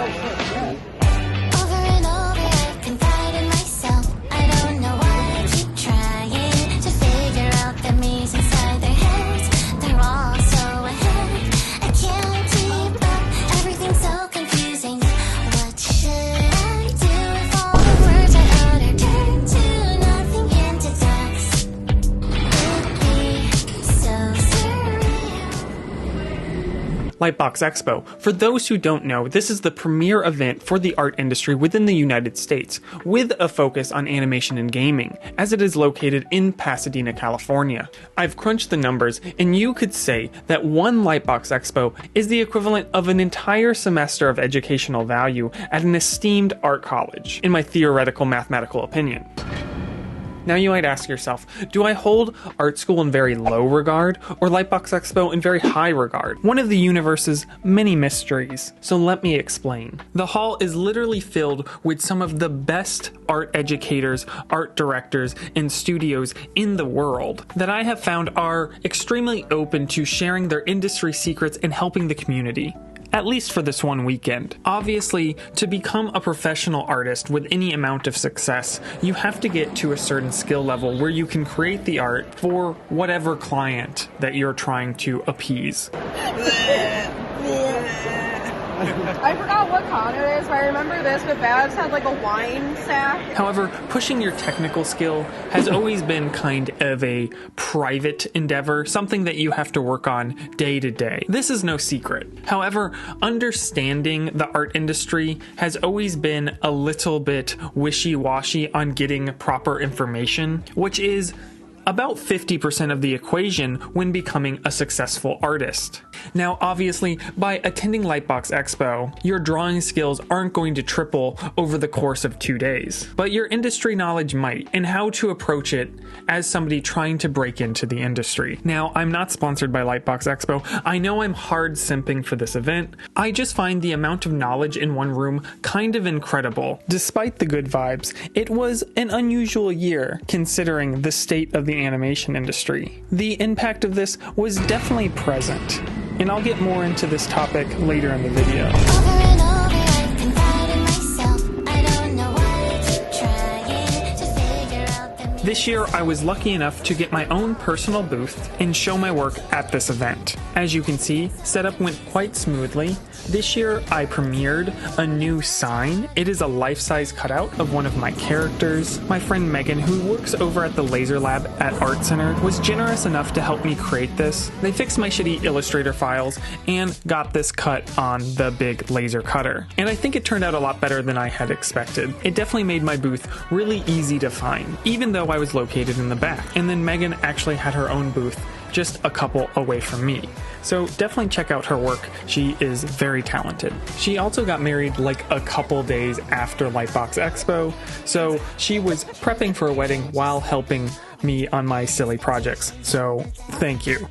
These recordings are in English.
Over and over, I've confided in myself. I don't know why I keep trying to figure out the maze inside their heads. They're all so ahead. I can't keep up. Everything's so confusing. What should I do if all the words I utter turn to nothing into dots? It'd be so surreal. LightBox Expo. For those who don't know, this is the premier event for the art industry within the United States, with a focus on animation and gaming, as it is located in Pasadena, California. I've crunched the numbers, and you could say that one LightBox Expo is the equivalent of an entire semester of educational value at an esteemed art college, in my theoretical mathematical opinion. Now you might ask yourself, do I hold art school in very low regard, or LightBox Expo in very high regard? One of the universe's many mysteries, so let me explain. The hall is literally filled with some of the best art educators, art directors, and studios in the world that I have found are extremely open to sharing their industry secrets and helping the community. At least for this one weekend. Obviously, to become a professional artist with any amount of success, you have to get to a certain skill level where you can create the art for whatever client that you're trying to appease. I forgot what con it is, but I remember this, but Babs had like a wine sack. However, pushing your technical skill has always been kind of a private endeavor, something that you have to work on day to day. This is no secret. However, understanding the art industry has always been a little bit wishy-washy on getting proper information, which is about 50% of the equation when becoming a successful artist. Now, obviously, by attending LightBox Expo, your drawing skills aren't going to triple over the course of 2 days, but your industry knowledge might, and how to approach it as somebody trying to break into the industry. Now, I'm not sponsored by LightBox Expo. I know I'm hard simping for this event. I just find the amount of knowledge in one room kind of incredible. Despite the good vibes, it was an unusual year considering the state of the animation industry. The impact of this was definitely present, and I'll get more into this topic later in the video. Over and over, I've confided in myself. I don't know why I keep trying to figure out the meaning. This year, I was lucky enough to get my own personal booth and show my work at this event. As you can see, setup went quite smoothly. This year, I premiered a new sign. It is a life-size cutout of one of my characters. My friend Megan, who works over at the Laser Lab at Art Center, was generous enough to help me create this. They fixed my shitty Illustrator files and got this cut on the big laser cutter. And I think it turned out a lot better than I had expected. It definitely made my booth really easy to find, even though I was located in the back. And then Megan actually had her own booth just a couple away from me. So definitely check out her work. She is very talented. She also got married like a couple days after LightBox Expo, so she was prepping for a wedding while helping me on my silly projects. So thank you.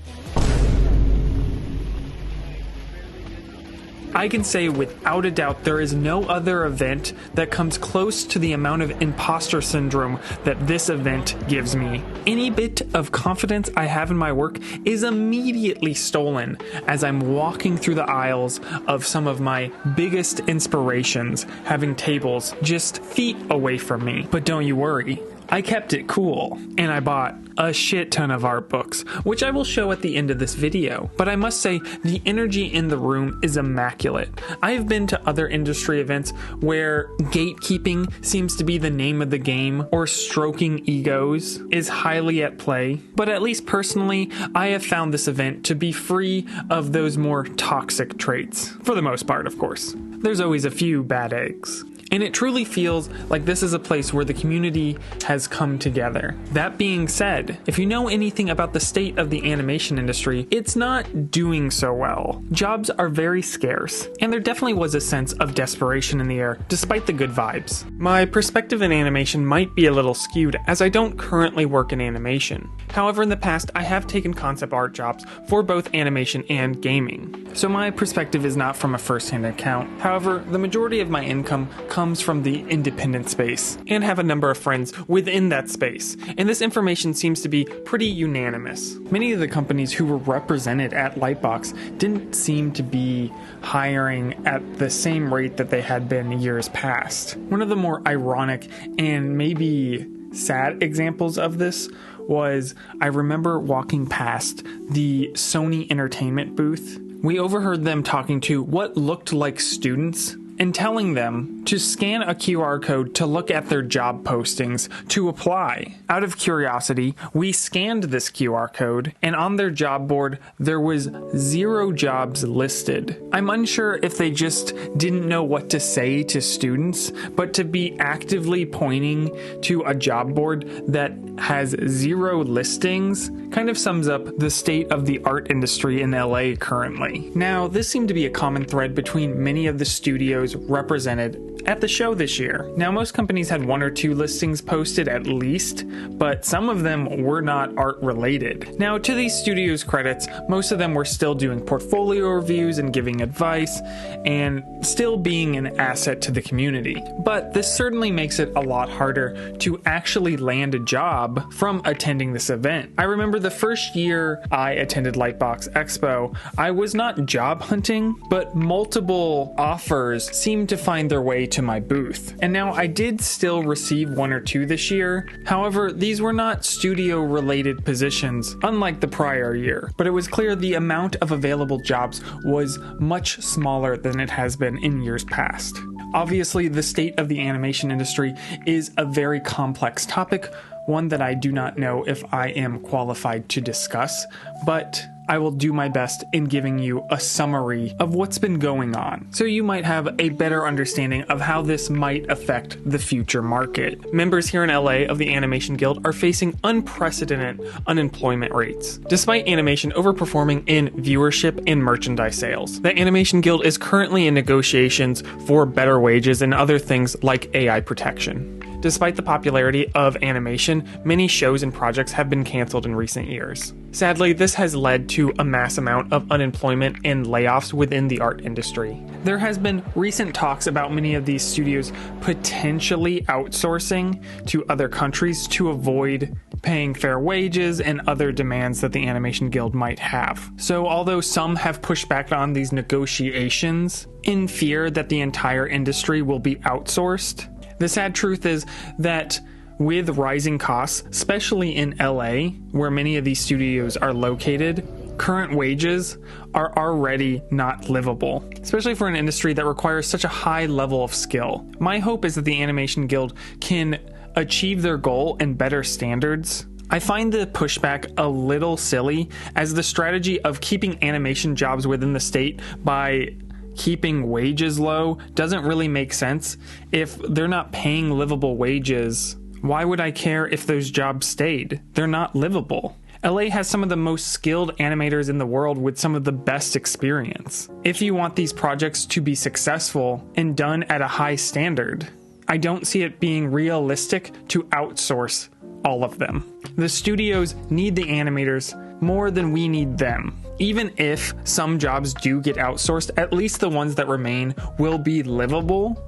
I can say without a doubt there is no other event that comes close to the amount of imposter syndrome that this event gives me. Any bit of confidence I have in my work is immediately stolen as I'm walking through the aisles of some of my biggest inspirations, having tables just feet away from me. But don't you worry, I kept it cool, and I bought a shit ton of art books, which I will show at the end of this video. But I must say, the energy in the room is immaculate. I have been to other industry events where gatekeeping seems to be the name of the game, or stroking egos is highly at play. But at least personally, I have found this event to be free of those more toxic traits. For the most part, of course. There's always a few bad eggs. And it truly feels like this is a place where the community has come together. That being said, if you know anything about the state of the animation industry, it's not doing so well. Jobs are very scarce, and there definitely was a sense of desperation in the air, despite the good vibes. My perspective in animation might be a little skewed, as I don't currently work in animation. However, in the past, I have taken concept art jobs for both animation and gaming. So my perspective is not from a first-hand account. However, the majority of my income comes comes from the independent space and have a number of friends within that space, and this information seems to be pretty unanimous. Many of the companies who were represented at Lightbox didn't seem to be hiring at the same rate that they had been years past. One of the more ironic and maybe sad examples of this was, I remember walking past the Sony Entertainment booth. We overheard them talking to what looked like students and telling them to scan a QR code to look at their job postings to apply. Out of curiosity, we scanned this QR code, and on their job board, there was 0 jobs listed. I'm unsure if they just didn't know what to say to students, but to be actively pointing to a job board that has 0 listings kind of sums up the state of the art industry in LA currently. Now, this seemed to be a common thread between many of the studios represented at the show this year. Now, most companies had 1 or 2 listings posted at least, but some of them were not art related. Now, to these studios' credits, most of them were still doing portfolio reviews and giving advice and still being an asset to the community. But this certainly makes it a lot harder to actually land a job from attending this event. I remember the first year I attended Lightbox Expo, I was not job hunting, but multiple offers seemed to find their way to my booth. And now I did still receive 1 or 2 this year. However, these were not studio related positions, unlike the prior year. But it was clear the amount of available jobs was much smaller than it has been in years past. Obviously, the state of the animation industry is a very complex topic, one that I do not know if I am qualified to discuss, but I will do my best in giving you a summary of what's been going on, so you might have a better understanding of how this might affect the future market. Members here in LA of the Animation Guild are facing unprecedented unemployment rates, despite animation overperforming in viewership and merchandise sales. The Animation Guild is currently in negotiations for better wages and other things like AI protection. Despite the popularity of animation, many shows and projects have been canceled in recent years. Sadly, this has led to a mass amount of unemployment and layoffs within the art industry. There has been recent talks about many of these studios potentially outsourcing to other countries to avoid paying fair wages and other demands that the Animation Guild might have. So although some have pushed back on these negotiations in fear that the entire industry will be outsourced, the sad truth is that with rising costs, especially in LA, where many of these studios are located, current wages are already not livable, especially for an industry that requires such a high level of skill. My hope is that the Animation Guild can achieve their goal and better standards. I find the pushback a little silly, as the strategy of keeping animation jobs within the state by keeping wages low doesn't really make sense. If they're not paying livable wages, why would I care if those jobs stayed? They're not livable. LA has some of the most skilled animators in the world with some of the best experience. If you want these projects to be successful and done at a high standard, I don't see it being realistic to outsource all of them. The studios need the animators more than we need them. Even if some jobs do get outsourced, at least the ones that remain will be livable,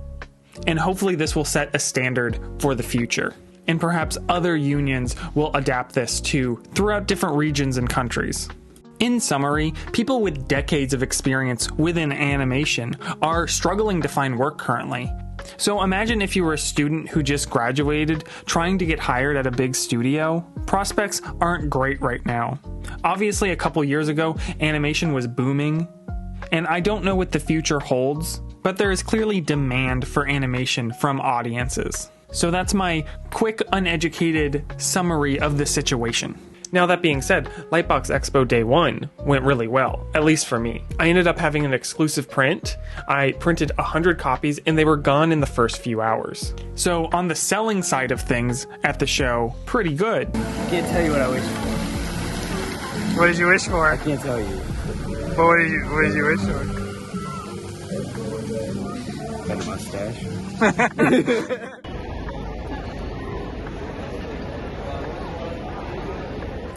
and hopefully this will set a standard for the future. And perhaps other unions will adapt this too throughout different regions and countries. In summary, people with decades of experience within animation are struggling to find work currently. So imagine if you were a student who just graduated trying to get hired at a big studio. Prospects aren't great right now. Obviously, a couple years ago, animation was booming, and I don't know what the future holds, but there is clearly demand for animation from audiences. So that's my quick, uneducated summary of the situation. Now, that being said, Lightbox Expo Day 1 went really well, at least for me. I ended up having an exclusive print. I printed 100 copies and they were gone in the first few hours. So on the selling side of things at the show, pretty good. I can't tell you what I wish for. What did you wish for? I can't tell you. But what did you wish for? Got a mustache.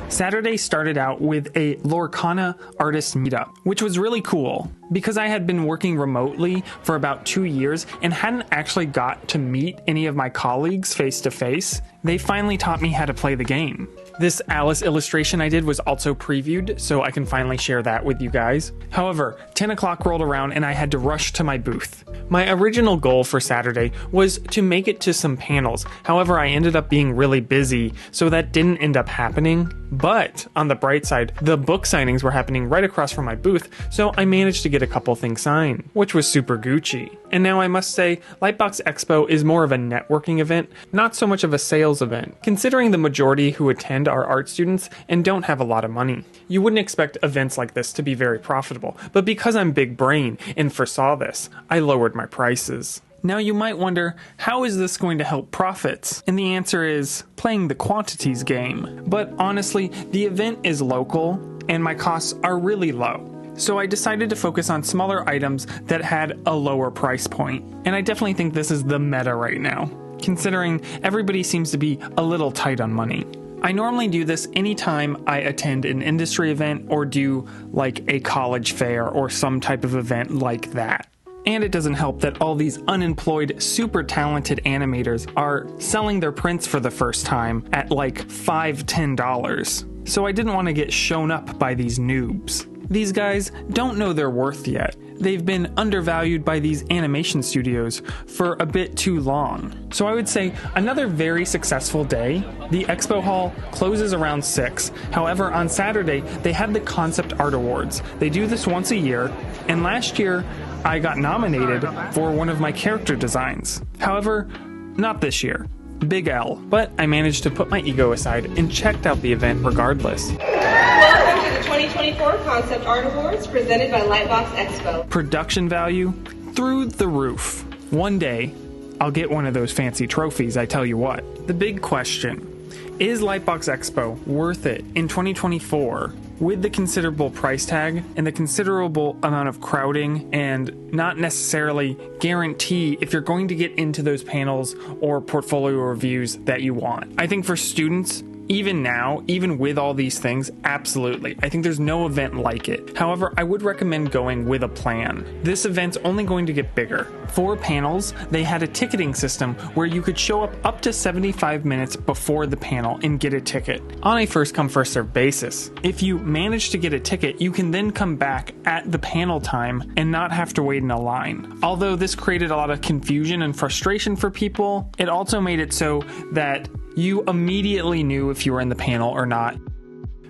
Saturday started out with a Lorcana artist meetup, which was really cool because I had been working remotely for about 2 years and hadn't actually got to meet any of my colleagues face to face. They finally taught me how to play the game. This Alice illustration I did was also previewed, so I can finally share that with you guys. However, 10 o'clock rolled around and I had to rush to my booth. My original goal for Saturday was to make it to some panels. However, I ended up being really busy, so that didn't end up happening. But on the bright side, the book signings were happening right across from my booth, so I managed to get a couple things signed, which was super Gucci. And now I must say, LightBox Expo is more of a networking event, not so much of a sales event, considering the majority who attend are art students and don't have a lot of money. You wouldn't expect events like this to be very profitable, but because I'm big brain and foresaw this, I lowered my prices. Now you might wonder, how is this going to help profits? And the answer is playing the quantities game. But honestly, the event is local and my costs are really low. So I decided to focus on smaller items that had a lower price point. And I definitely think this is the meta right now, considering everybody seems to be a little tight on money. I normally do this anytime I attend an industry event or do like a college fair or some type of event like that. And it doesn't help that all these unemployed, super talented animators are selling their prints for the first time at like $5, $10. So I didn't want to get shown up by these noobs. These guys don't know their worth yet. They've been undervalued by these animation studios for a bit too long. So I would say another very successful day. The expo hall closes around 6. However, on Saturday, they had the Concept Art Awards. They do this once a year, and last year, I got nominated for one of my character designs. However, not this year. Big L. But I managed to put my ego aside and checked out the event regardless. Welcome to the 2024 Concept Art Awards presented by LightBox Expo. Production value through the roof. One day, I'll get one of those fancy trophies, I tell you what. The big question, is LightBox Expo worth it in 2024 with the considerable price tag and the considerable amount of crowding and not necessarily guarantee if you're going to get into those panels or portfolio reviews that you want? I think for students, even now, even with all these things, absolutely. I think there's no event like it. However, I would recommend going with a plan. This event's only going to get bigger. For panels, they had a ticketing system where you could show up to 75 minutes before the panel and get a ticket on a first come first served basis. If you manage to get a ticket, you can then come back at the panel time and not have to wait in a line. Although this created a lot of confusion and frustration for people, it also made it so that you immediately knew if you were in the panel or not.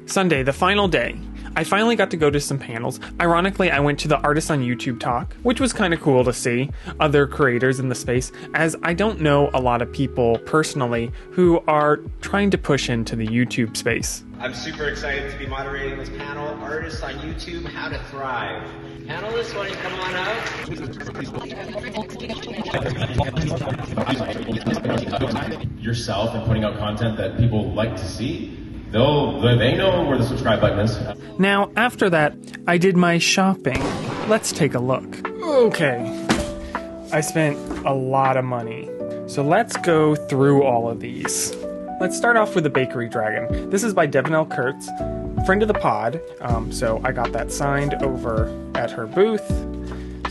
Sunday, the final day, I finally got to go to some panels. Ironically, I went to the Artists on YouTube talk, which was kind of cool to see other creators in the space, as I don't know a lot of people personally who are trying to push into the YouTube space. I'm super excited to be moderating this panel, Artists on YouTube, How to Thrive. Panelists, why don't you come on out? Yourself and putting out content that people like to see, they know where the subscribe button is. Now, after that, I did my shopping. Let's take a look. Okay, I spent a lot of money. So let's go through all of these. Let's start off with the Bakery Dragon. This is by Devin L. Kurtz, friend of the pod. So I got that signed over at her booth.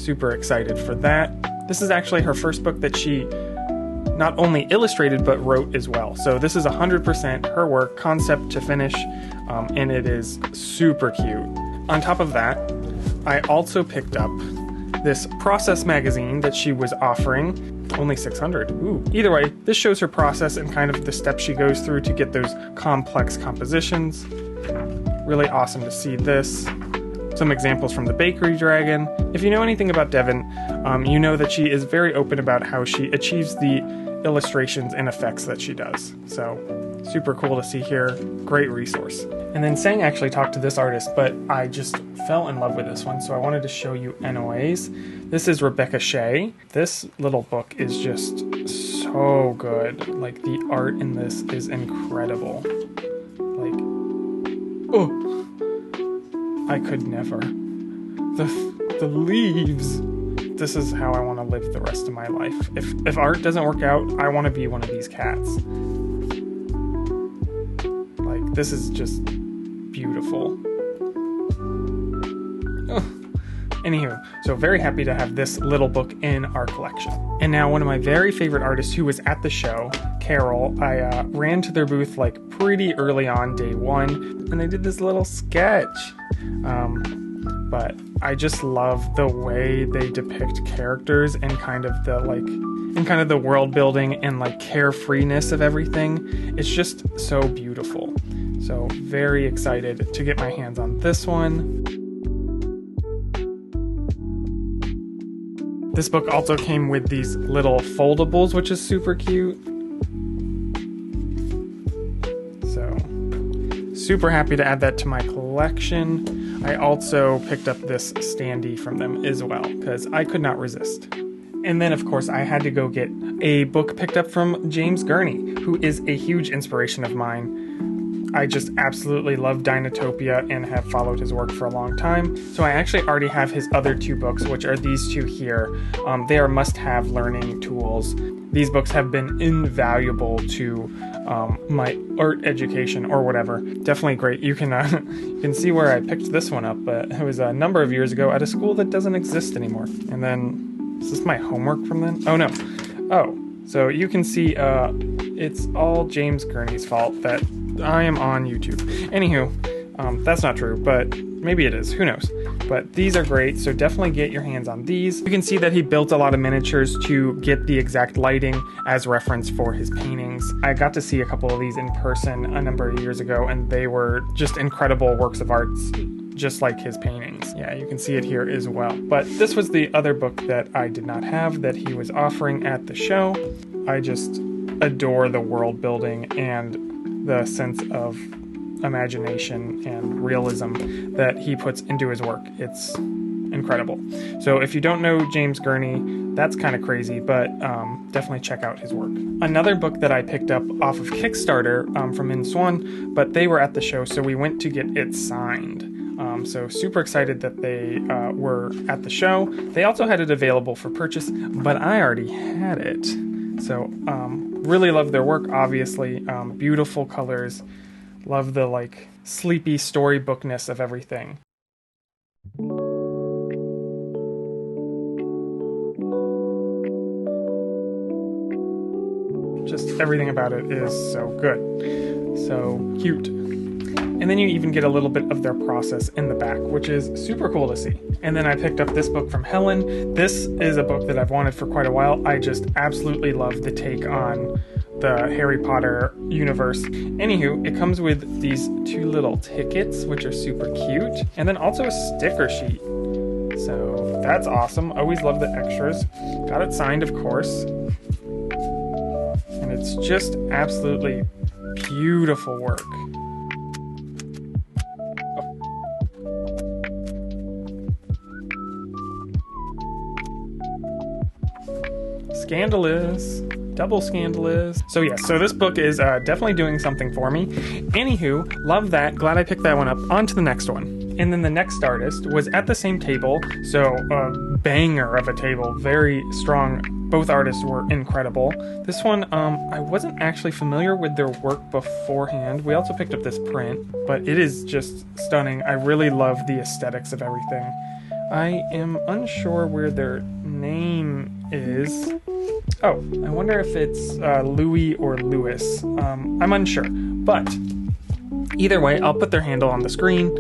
Super excited for that. This is actually her first book that she not only illustrated but wrote as well. So this is 100% her work, concept to finish, and it is super cute. On top of that, I also picked up this Process magazine that she was offering, only $600. Ooh. Either way, this shows her process and kind of the steps she goes through to get those complex compositions. Really awesome to see this. Some examples from the Bakery Dragon. If you know anything about Devin, you know that she is very open about how she achieves the illustrations and effects that she does. So, super cool to see here. Great resource. And then Sang actually talked to this artist, but I just fell in love with this one, so I wanted to show you anyways. This is Rebecca Shea. This little book is just so good. Like, the art in this is incredible. Like, oh, I could never. The leaves. This is how I want to live the rest of my life. If art doesn't work out, I want to be one of these cats. Like, This is just beautiful. Oh. Anywho, so very happy to have this little book in our collection. And now one of my very favorite artists who was at the show, Carol, I ran to their booth like pretty early on, day one, and they did this little sketch. But I just love the way they depict characters and kind of the world building and like carefreeness of everything. It's just so beautiful. So very excited to get my hands on this one. This book also came with these little foldables, which is super cute. So, super happy to add that to my collection. I also picked up this standee from them as well, because I could not resist. And then, of course, I had to go get a book picked up from James Gurney, who is a huge inspiration of mine. I just absolutely love Dinotopia and have followed his work for a long time. So I actually already have his other 2 books, which are these 2 here. They are must-have learning tools. These books have been invaluable to my art education or whatever. Definitely great. You can see where I picked this one up, but it was a number of years ago at a school that doesn't exist anymore. And then, is this my homework from then? Oh no. Oh, so you can see it's all James Gurney's fault that I am on YouTube. Anywho, that's not true, but maybe it is. Who knows? But these are great, so definitely get your hands on these. You can see that he built a lot of miniatures to get the exact lighting as reference for his paintings. I got to see a couple of these in person a number of years ago, and they were just incredible works of art, just like his paintings. Yeah, you can see it here as well. But this was the other book that I did not have that he was offering at the show. I just adore the world building and the sense of imagination and realism that he puts into his work. It's incredible. So if you don't know James Gurney, that's kind of crazy, but definitely check out his work. Another book that I picked up off of Kickstarter from In Swan, but they were at the show, so we went to get it signed. So super excited that they were at the show. They also had it available for purchase, but I already had it. So really love their work, obviously. Beautiful colors. Love the like sleepy storybookness of everything. Just everything about it is so good. So cute. And then you even get a little bit of their process in the back, which is super cool to see. And then I picked up this book from Helen. This is a book that I've wanted for quite a while. I just absolutely love the take on the Harry Potter universe. Anywho, it comes with these 2 little tickets, which are super cute. And then also a sticker sheet. So that's awesome. Always love the extras. Got it signed, of course. And it's just absolutely beautiful work. Scandalous. Double scandalous. So yeah, so this book is definitely doing something for me. Anywho, love that. Glad I picked that one up. On to the next one. And then the next artist was at the same table. So a banger of a table. Very strong. Both artists were incredible. This one, I wasn't actually familiar with their work beforehand. We also picked up this print, but it is just stunning. I really love the aesthetics of everything. I am unsure where their name is. Oh, I wonder if it's Louis or Louis. I'm unsure. But either way, I'll put their handle on the screen.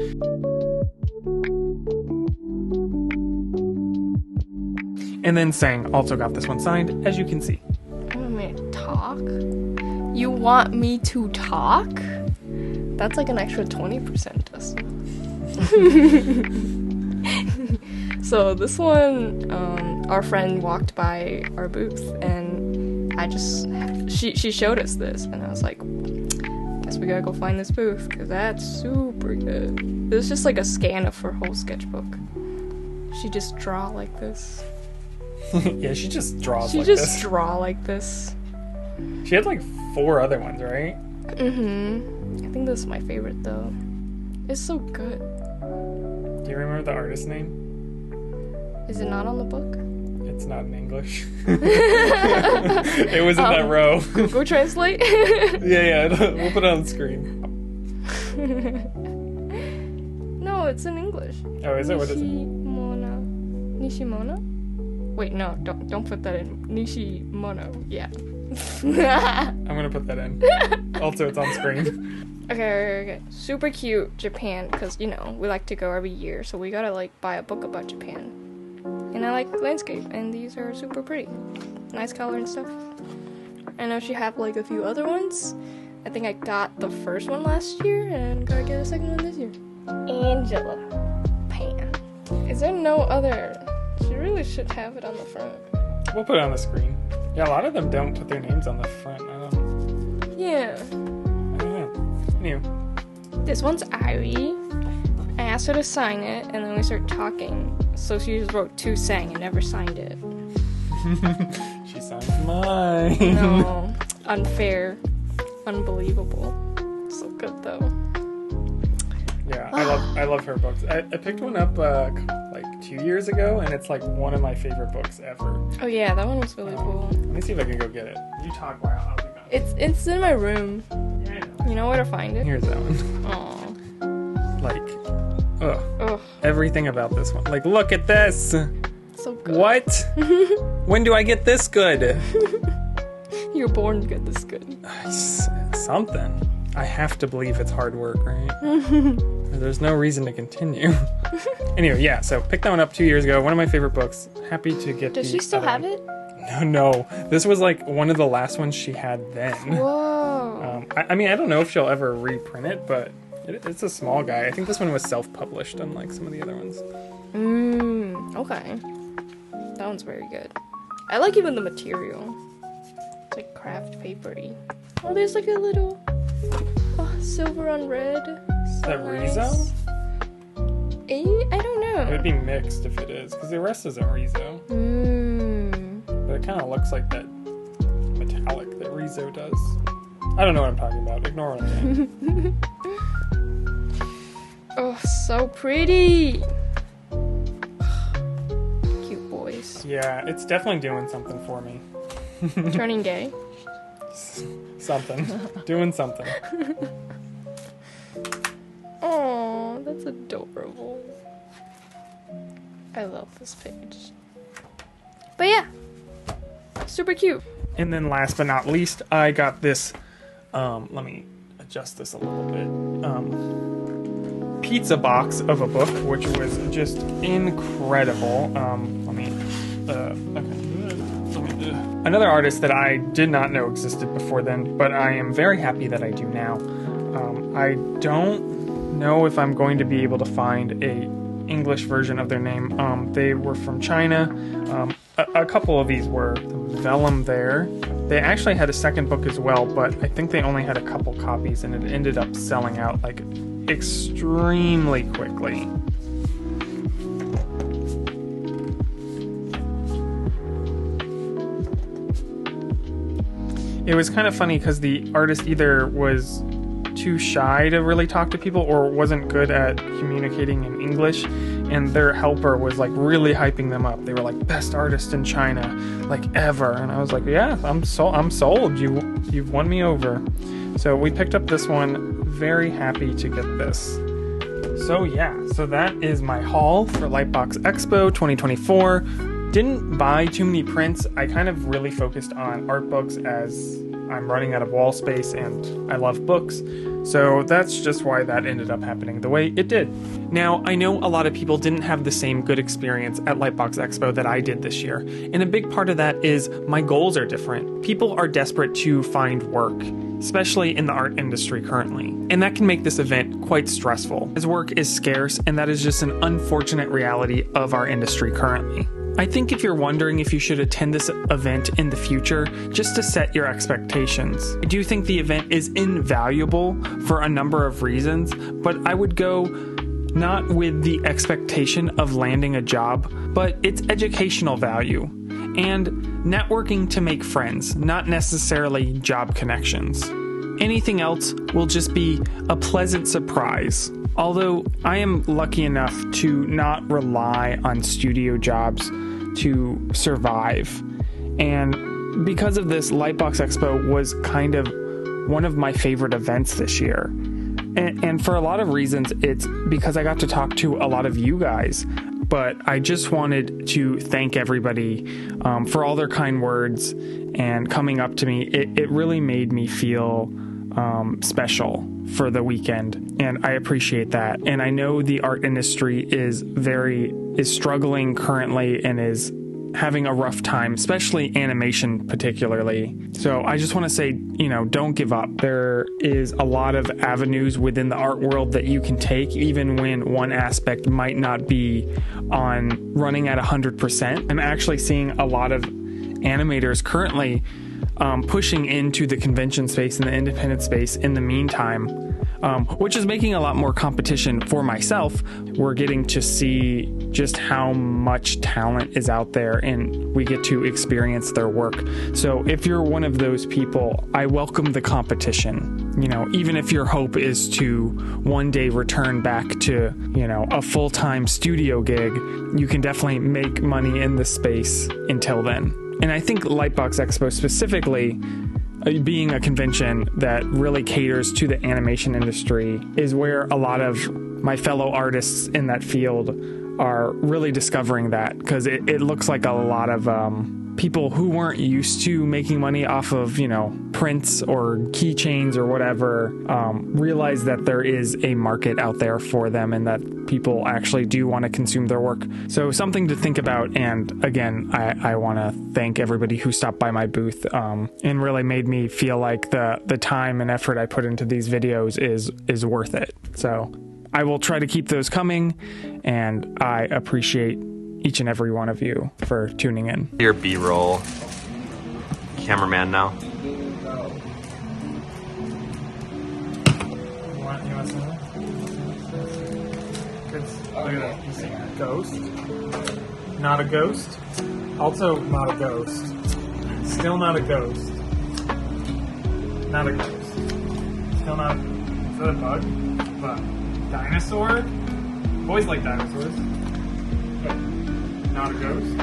And then Sang also got this one signed, as you can see. You want me to talk? You want me to talk? That's like an extra 20% discount. So this one, our friend walked by our booth and she showed us this and I was like, guess we gotta go find this booth because that's super good. It was just like a scan of her whole sketchbook. She just draw like this. Yeah, she just draws she like just this. draw like this. She had like 4 other ones, right? I think this is my favorite though. It's so good. Do you remember the artist's name? Is it not on the book? It's not in English. It was in that row. Google Translate? Yeah, we'll put it on the screen. No, it's in English. Oh, is it? What is it? Nishimono? Wait, no, don't put that in. Nishimono. Yeah. I'm gonna put that in. Also, it's on screen. Okay. Super cute Japan, because, you know, we like to go every year, so we gotta, like, buy a book about Japan. And I like landscape, and these are super pretty. Nice color and stuff. I know she have, like, a few other ones. I think I got the first one last year, and gotta get a second one this year. Angela Pan. Is there no other? She really should have it on the front. We'll put it on the screen. Yeah, a lot of them don't put their names on the front. Yeah. I don't know. Anyway. This one's Irie. I asked her to sign it, and then we started talking. So she just wrote to Sang and never signed it. She signed mine. No. Unfair. Unbelievable. So good, though. Yeah, I love her books. I picked one up like 2 years ago, and it's like one of my favorite books ever. Oh yeah, that one was really cool. Let me see if I can go get it. You talk while I'll be back. It's in my room. Yeah, I know. You know where to find it? Here's that one. Aw. Like, Ugh. everything about this one. Like, look at this. So good. What? When do I get this good? You're born to get this good. Something. I have to believe it's hard work, right? There's no reason to continue. Anyway, yeah, so picked that one up 2 years ago. One of my favorite books. Happy to get Does she still have it? No. This was like one of the last ones she had then. Whoa. I mean, I don't know if she'll ever reprint it, but it's a small guy. I think this one was self-published, unlike some of the other ones. Okay. That one's very good. I like even the material. It's like craft papery. Oh, there's like a little silver on red. Is that Rizo? I don't know. It would be mixed if it is, because the rest isn't Rizo. But it kind of looks like that metallic that Rizo does. I don't know what I'm talking about. Ignore what I'm saying. Oh, so pretty. Cute boys. Yeah, it's definitely doing something for me. Turning gay. Something. Doing something. Oh, that's adorable. I love this page. But yeah, super cute. And then last but not least, I got this, let me adjust this a little bit, pizza box of a book, which was just incredible. Another artist that I did not know existed before then, but I am very happy that I do now. I don't know if I'm going to be able to find a English version of their name. They were from China. A couple of these were Vellum there. They actually had a second book as well, but I think they only had a couple copies, and it ended up selling out like extremely quickly. It was kind of funny because the artist either was too shy to really talk to people or wasn't good at communicating in English, and their helper was like really hyping them up. They were like, best artist in China like ever, and I was like, yeah, I'm sold. You've won me over. So we picked up this one. Very happy to get this. So yeah, so that is my haul for Lightbox Expo 2024. Didn't buy too many prints. I kind of really focused on art books as I'm running out of wall space and I love books. So that's just why that ended up happening the way it did. Now, I know a lot of people didn't have the same good experience at Lightbox Expo that I did this year. And a big part of that is my goals are different. People are desperate to find work, especially in the art industry currently. And that can make this event quite stressful, as work is scarce, and that is just an unfortunate reality of our industry currently. I think if you're wondering if you should attend this event in the future, just to set your expectations. I do think the event is invaluable for a number of reasons, but I would go not with the expectation of landing a job, but its educational value and networking to make friends, not necessarily job connections. Anything else will just be a pleasant surprise. Although I am lucky enough to not rely on studio jobs to survive. And because of this, Lightbox Expo was kind of one of my favorite events this year. And for a lot of reasons, it's because I got to talk to a lot of you guys. But I just wanted to thank everybody for all their kind words and coming up to me. It really made me feel special for the weekend, and I appreciate that. And I know the art industry is struggling currently and is having a rough time, especially animation particularly. So I just want to say, don't give up. There is a lot of avenues within the art world that you can take, even when one aspect might not be running at 100%. I'm actually seeing a lot of animators currently pushing into the convention space and the independent space in the meantime, which is making a lot more competition for myself. We're getting to see just how much talent is out there, and we get to experience their work. So if you're one of those people, I welcome the competition. Even if your hope is to one day return back to, a full-time studio gig, you can definitely make money in this space until then. And I think LightBox Expo specifically, being a convention that really caters to the animation industry, is where a lot of my fellow artists in that field are really discovering that, because it looks like a lot of people who weren't used to making money off of, prints or keychains or whatever, realize that there is a market out there for them and that people actually do want to consume their work. So something to think about. And again, I want to thank everybody who stopped by my booth and really made me feel like the time and effort I put into these videos is worth it. So I will try to keep those coming, and I appreciate each and every one of you for tuning in. Your B-roll cameraman now. You want to see that? Look at that. You see ghost? Not a ghost. Also not a ghost. Still not a ghost. Not a ghost. Still not. Is that a bug? But dinosaur? Boys like dinosaurs. But not a ghost.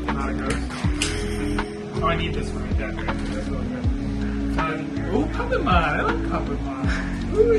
Not a ghost. Oh, I need this one right there. That's really good. Oh, Puppet Mod. I like Puppet Mod. Ooh,